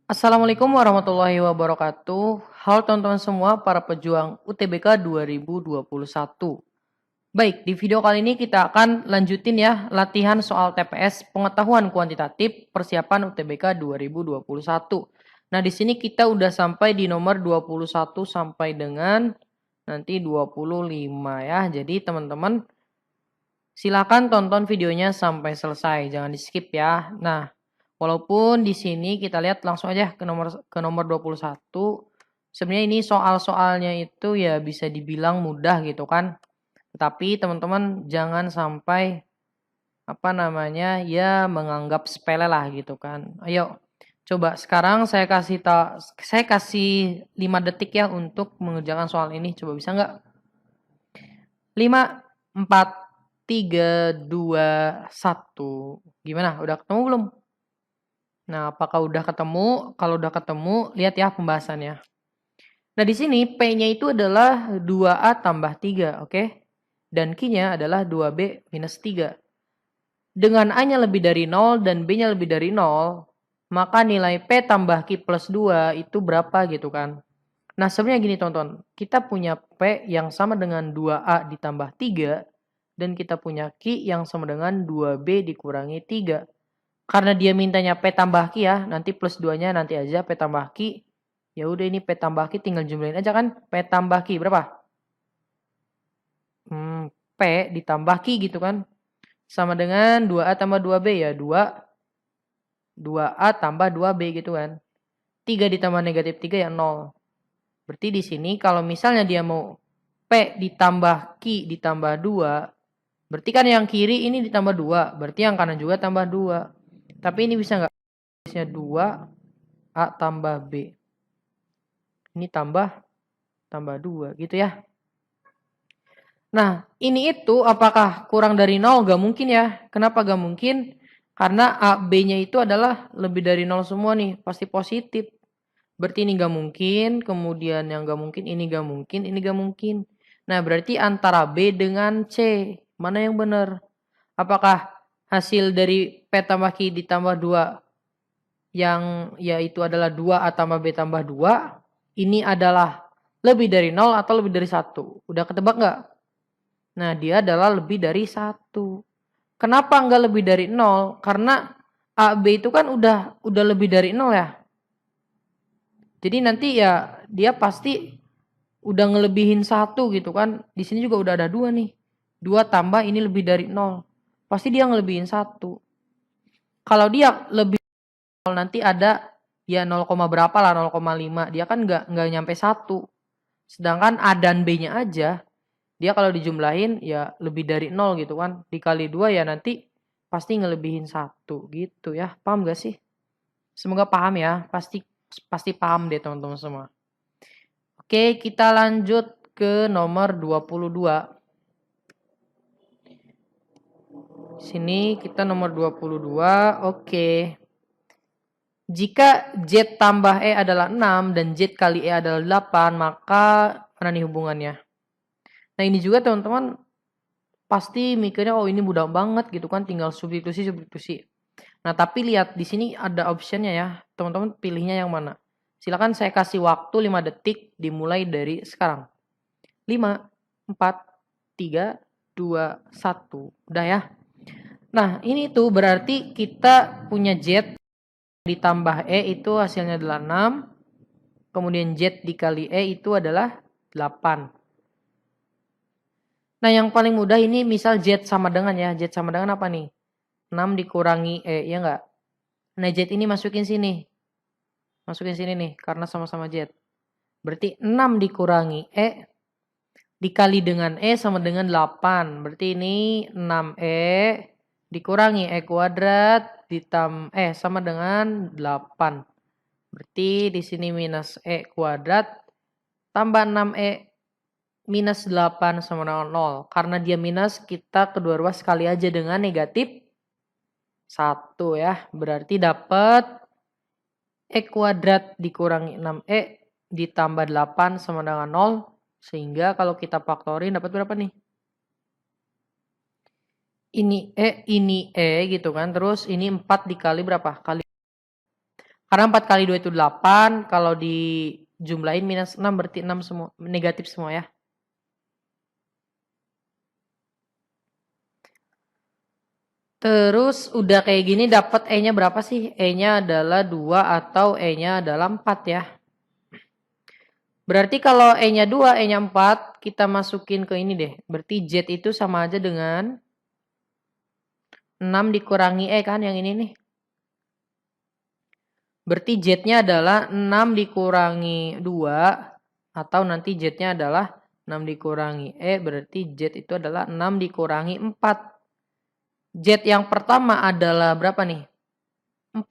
Assalamualaikum warahmatullahi wabarakatuh. Halo teman-teman semua para pejuang UTBK 2021. Baik, di video kali ini kita akan lanjutin ya latihan soal TPS pengetahuan kuantitatif persiapan UTBK 2021. Nah, di sini kita udah sampai di nomor 21 sampai dengan nanti 25 ya. Jadi teman-teman silakan tonton videonya sampai selesai, jangan di-skip ya. Nah, walaupun di sini kita lihat langsung aja ke nomor 21. Sebenarnya ini soal-soalnya itu ya bisa dibilang mudah gitu kan. Tetapi teman-teman jangan sampai ya menganggap sepele lah gitu kan. Ayo coba sekarang saya kasih 5 detik ya untuk mengerjakan soal ini. Coba bisa nggak? 5, 4, 3, 2, 1. Gimana? Udah ketemu belum? Nah, apakah udah ketemu? Kalau udah ketemu, lihat ya pembahasannya. Nah, di sini P-nya itu adalah 2A tambah 3, oke? Dan Q-nya adalah 2B minus 3. Dengan A-nya lebih dari 0 dan B-nya lebih dari 0, maka nilai P tambah Q plus 2 itu berapa gitu kan? Nah, sebenarnya gini tonton. Kita punya P yang sama dengan 2A ditambah 3, dan kita punya Q yang sama dengan 2B dikurangi 3. Karena dia mintanya P tambah Q ya, nanti plus 2-nya nanti aja P tambah Q. Ya udah ini P tambah Q tinggal jumlahin aja kan. P tambah Q berapa? P ditambah Q gitu kan. Sama dengan 2A tambah 2B ya. 2A tambah 2B gitu kan. 3 ditambah negatif 3 ya 0. Berarti di sini kalau misalnya dia mau P ditambah Q ditambah 2, berarti kan yang kiri ini ditambah 2. Berarti yang kanan juga tambah 2. Tapi ini bisa nggak? Bisa 2A tambah B. Ini tambah 2 gitu ya. Nah, ini itu apakah kurang dari 0? Gak mungkin ya. Kenapa gak mungkin? Karena A, B-nya itu adalah lebih dari 0 semua nih. Pasti positif. Berarti ini gak mungkin. Kemudian yang gak mungkin, ini gak mungkin, ini gak mungkin. Nah, berarti antara B dengan C. Mana yang benar? Apakah hasil dari P tambah Q ditambah 2 yang yaitu adalah 2A tambah B tambah 2. Ini adalah lebih dari 0 atau lebih dari 1? Udah ketebak nggak? Nah, dia adalah lebih dari 1. Kenapa nggak lebih dari 0? Karena A, B itu kan udah lebih dari 0 ya. Jadi nanti ya dia pasti udah ngelebihin 1 gitu kan. Di sini juga udah ada 2 nih. 2 tambah ini lebih dari 0. Pasti dia ngelebihin 1. Kalau dia lebih 0 nanti ada ya 0, berapa lah 0,5. Dia kan nggak nyampe 1. Sedangkan A dan B-nya aja dia kalau dijumlahin ya lebih dari 0 gitu kan. Dikali 2 ya nanti pasti ngelebihin 1 gitu ya. Paham gak sih? Semoga paham ya. Pasti paham deh teman-teman semua. Oke, kita lanjut ke nomor 22. Sini kita nomor 22. Oke. Jika Z tambah E adalah 6 dan Z kali E adalah 8, maka mana nih hubungannya? Nah, ini juga teman-teman pasti mikirnya oh ini mudah banget gitu kan, tinggal substitusi. Nah, tapi lihat di sini ada optionnya ya. Teman-teman pilihnya yang mana? Silakan saya kasih waktu 5 detik dimulai dari sekarang. 5, 4, 3, 2, 1. Udah ya. Nah, ini tuh berarti kita punya Z ditambah E itu hasilnya adalah 6. Kemudian Z dikali E itu adalah 8. Nah, yang paling mudah ini misal Z sama dengan ya. Z sama dengan apa nih? 6 dikurangi E, ya enggak? Nah, Z ini masukin sini. Masukin sini nih, karena sama-sama Z. Berarti 6 dikurangi E dikali dengan E sama dengan 8. Berarti ini 6E dikurangi E kuadrat sama dengan 8. Berarti di sini minus E kuadrat tambah 6E minus 8 sama dengan 0. Karena dia minus, kita kedua ruas kali aja dengan negatif 1 ya. Berarti dapat E kuadrat dikurangi 6E ditambah 8 sama dengan 0. Sehingga kalau kita faktorin dapat berapa nih? Ini E gitu kan. Terus ini 4 dikali berapa? Kali Karena 4 kali 2 itu 8. Kalau dijumlahin minus 6 berarti 6 semua, negatif semua ya. Terus udah kayak gini dapat E-nya berapa sih? E-nya adalah 2 atau E-nya adalah 4 ya. Berarti kalau E-nya 2, E-nya 4, kita masukin ke ini deh. Berarti Z itu sama aja dengan 6 dikurangi E kan yang ini nih. Berarti Z-nya adalah 6 dikurangi 2. Atau nanti Z-nya adalah 6 dikurangi E. Berarti Z itu adalah 6 dikurangi 4. Z yang pertama adalah berapa nih? 4.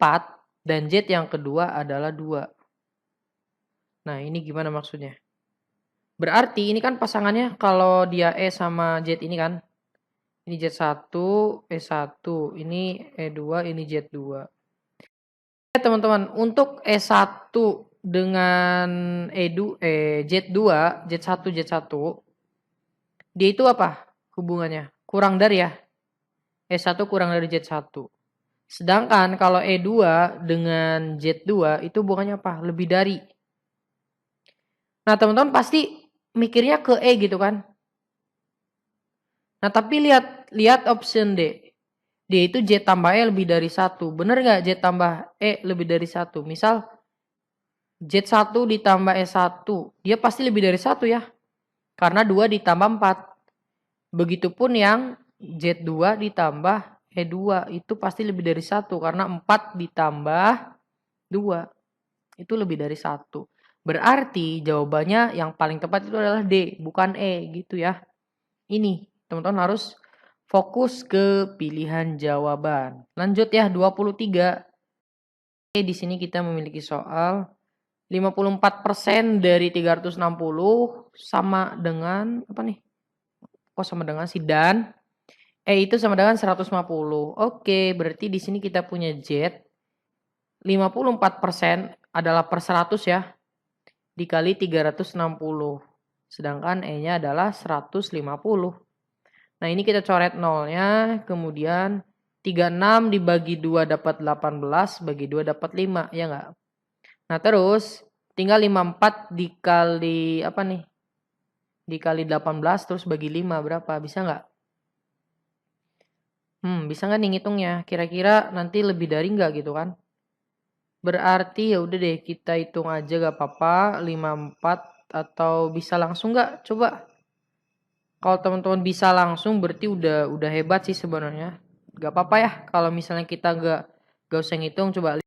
Dan Z yang kedua adalah 2. Nah ini gimana maksudnya? Berarti ini kan pasangannya kalau dia E sama Z ini kan. Ini Z1, E1. Ini E2, ini Z2. Teman-teman, untuk E1 dengan Z2, Z1, Z1. Dia itu apa hubungannya? Kurang dari ya. E1 kurang dari Z1. Sedangkan kalau E2 dengan Z2 itu hubungannya apa? Lebih dari. Nah teman-teman pasti mikirnya ke E gitu kan. Nah tapi lihat option D. D itu Z tambah E lebih dari 1. Bener nggak Z tambah E lebih dari 1? Misal Z1 ditambah E1. Dia pasti lebih dari 1 ya. Karena 2 ditambah 4. Begitupun yang Z2 ditambah E2. Itu pasti lebih dari 1. Karena 4 ditambah 2. Itu lebih dari 1. Berarti jawabannya yang paling tepat itu adalah D. Bukan E gitu ya. Ini teman-teman harus fokus ke pilihan jawaban. Lanjut ya 23. Oke, di sini kita memiliki soal 54% dari 360 sama dengan apa nih? Kok sama dengan si dan E itu sama dengan 150. Oke, berarti di sini kita punya Z 54% adalah per 100 ya. Dikali 360. Sedangkan E-nya adalah 150. Nah, ini kita coret nolnya, kemudian 36 dibagi 2 dapat 18, bagi 2 dapat 5, ya enggak? Nah, terus tinggal 54 dikali apa nih? Dikali 18 terus bagi 5 berapa? Bisa enggak? Bisa enggak nih ngitungnya? Kira-kira nanti lebih dari enggak gitu kan? Berarti ya udah deh kita hitung aja gak apa-apa, 54 atau bisa langsung enggak? Coba. Kalau teman-teman bisa langsung berarti udah hebat sih sebenarnya. Gak apa-apa ya kalau misalnya kita gak usah ngitung, coba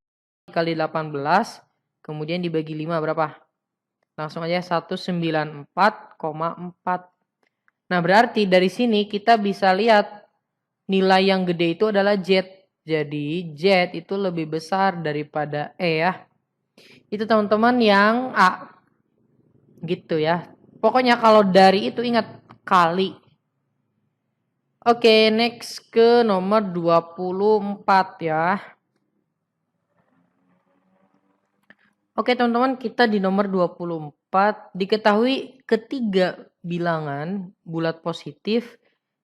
kali 18 kemudian dibagi 5 berapa? Langsung aja 194,4. Nah, berarti dari sini kita bisa lihat nilai yang gede itu adalah Z. Jadi Z itu lebih besar daripada E ya. Itu teman-teman yang A. Gitu ya. Pokoknya kalau dari itu ingat kali. Oke, next ke nomor 24 ya. Oke, teman-teman, kita di nomor 24. Diketahui ketiga bilangan bulat positif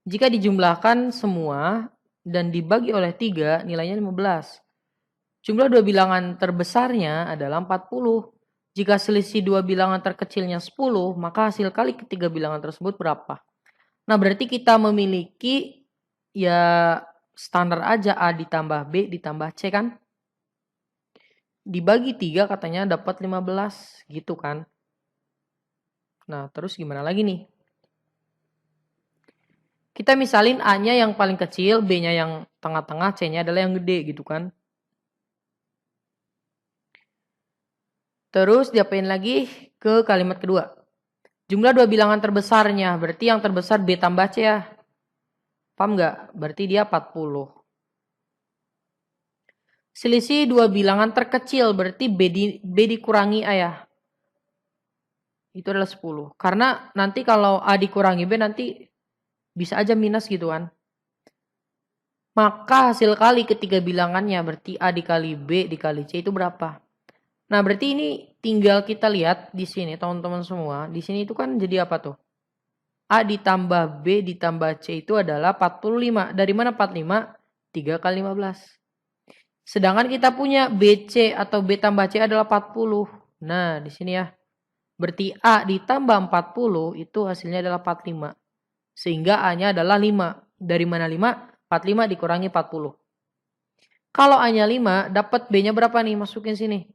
jika dijumlahkan semua dan dibagi oleh 3 nilainya 15. Jumlah dua bilangan terbesarnya adalah 40. Jika selisih dua bilangan terkecilnya 10, maka hasil kali ketiga bilangan tersebut berapa? Nah, berarti kita memiliki ya standar aja A ditambah B ditambah C kan? Dibagi 3 katanya dapat 15 gitu kan. Nah, terus gimana lagi nih? Kita misalin A-nya yang paling kecil, B-nya yang tengah-tengah, C-nya adalah yang gede gitu kan. Terus diapain lagi ke kalimat kedua. Jumlah dua bilangan terbesarnya, berarti yang terbesar B tambah C ya. Paham nggak? Berarti dia 40. Selisih dua bilangan terkecil, berarti B dikurangi A ya. Itu adalah 10. Karena nanti kalau A dikurangi B nanti bisa aja minus gitu kan. Maka hasil kali ketiga bilangannya berarti A dikali B dikali C itu berapa? Nah, berarti ini tinggal kita lihat di sini teman-teman semua. Di sini itu kan jadi apa tuh? A ditambah B ditambah C itu adalah 45. Dari mana 45? 3 kali 15. Sedangkan kita punya BC atau B tambah C adalah 40. Nah, di sini ya. Berarti A ditambah 40 itu hasilnya adalah 45. Sehingga A-nya adalah 5. Dari mana 5? 45 dikurangi 40. Kalau A-nya 5, dapat B-nya berapa nih? Masukin sini.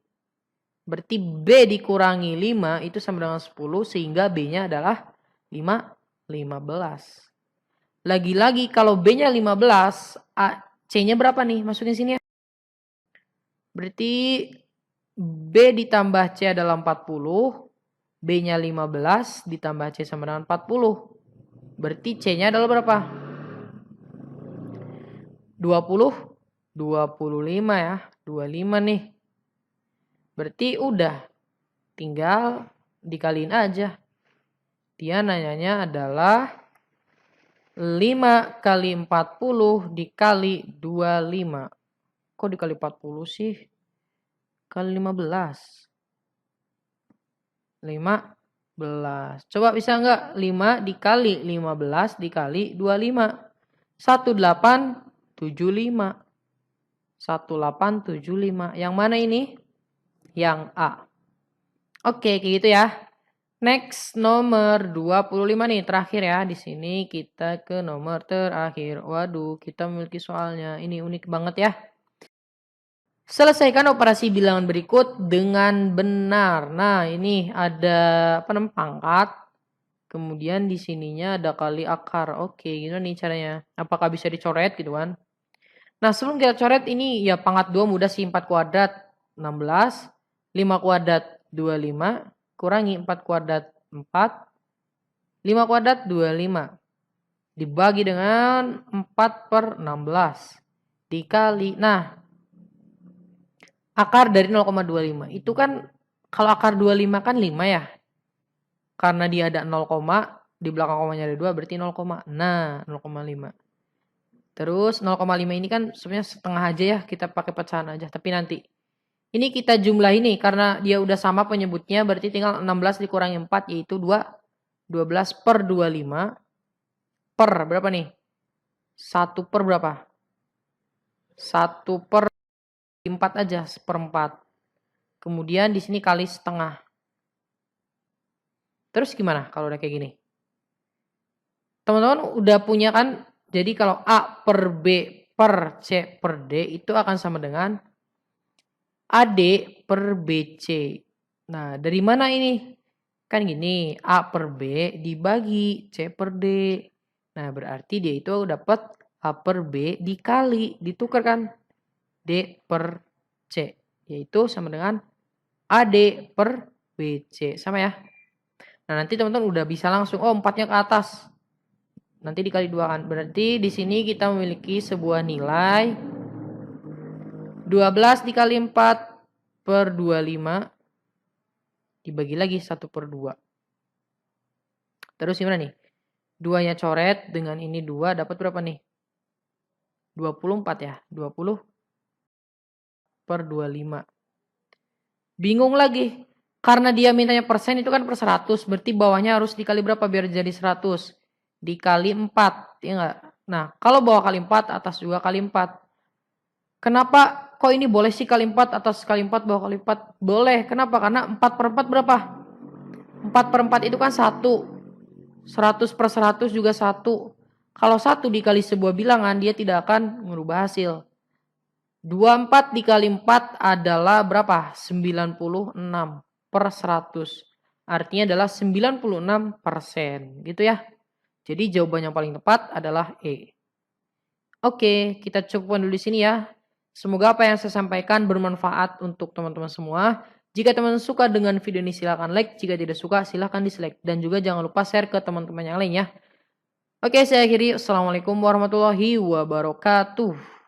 Berarti B dikurangi 5 itu sama dengan 10. Sehingga B-nya adalah 15. Lagi-lagi kalau B-nya 15, C-nya berapa nih? Masukin sini ya. Berarti B ditambah C adalah 40. B-nya 15 ditambah C sama dengan 40. Berarti C-nya adalah berapa? 20. 25 ya. 25 nih. Berarti udah. Tinggal dikaliin aja. Dia nanyanya adalah 5 kali 40 dikali 25. Kok dikali 40 sih? Kali 15. 15. Coba bisa enggak? 5 dikali 15 dikali 25. 1875. 1875. Yang mana ini? Yang A. Oke, kayak gitu ya. Next, nomor 25 nih, terakhir ya. Di sini kita ke nomor terakhir. Waduh, kita memiliki soalnya. Ini unik banget ya. Selesaikan operasi bilangan berikut dengan benar. Nah, ini ada pangkat. Kemudian di sininya ada kali akar. Oke, gimana nih caranya? Apakah bisa dicoret gitu kan? Nah, sebelum kita coret ini ya pangkat 2 mudah sih. 4 kuadrat 16. 5 kuadrat 25. Kurangi 4 kuadrat 4. 5 kuadrat 25. Dibagi dengan 4/16. Dikali. Nah, akar dari 0,25. Itu kan kalau akar 25 kan 5 ya. Karena dia ada 0, di belakang komanya ada 2 berarti 0, nah 0,5. Terus 0,5 ini kan sebenarnya setengah aja ya, kita pakai pecahan aja. Tapi nanti ini kita jumlah ini karena dia udah sama penyebutnya berarti tinggal 16 dikurangi 4 yaitu 2. 12/25 per berapa nih? 1 per berapa? 1 per 4 aja, 1/4. Kemudian di sini kali setengah. Terus gimana kalau udah kayak gini? Teman-teman udah punya kan? Jadi kalau A per B per C per D itu akan sama dengan AD per BC. Nah, dari mana ini? Kan gini, A per B dibagi C per D. Nah, berarti dia itu dapat A per B dikali, ditukar kan? D per C. Yaitu sama dengan AD per BC. Sama ya? Nah, nanti teman-teman udah bisa langsung, oh 4-nya ke atas. Nanti dikali 2 kan. Berarti di sini kita memiliki sebuah nilai 12 dikali 4 per 25. Dibagi lagi 1/2. Terus gimana nih? 2-nya coret, dengan ini 2 dapat berapa nih? 24 ya. 20 per 25. Bingung lagi. Karena dia mintanya persen itu kan per 100. Berarti bawahnya harus dikali berapa biar jadi 100? Dikali 4. Ya enggak? Nah, kalau bawah kali 4, atas juga kali 4. Kenapa kok ini boleh sih kali 4, atas kali 4, bawah kali 4? Boleh. Kenapa? Karena 4/4 berapa? 4/4 itu kan 1. 100 per 100 juga 1. Kalau 1 dikali sebuah bilangan, dia tidak akan merubah hasil. 24 dikali 4 adalah berapa? 96 per 100. Artinya adalah 96%. Gitu ya. Jadi jawaban yang paling tepat adalah E. Oke, kita cukupkan dulu di sini ya. Semoga apa yang saya sampaikan bermanfaat untuk teman-teman semua. Jika teman-teman suka dengan video ini silahkan like. Jika tidak suka silahkan dislike. Dan juga jangan lupa share ke teman-teman yang lain ya. Oke, saya akhiri. Assalamualaikum warahmatullahi wabarakatuh.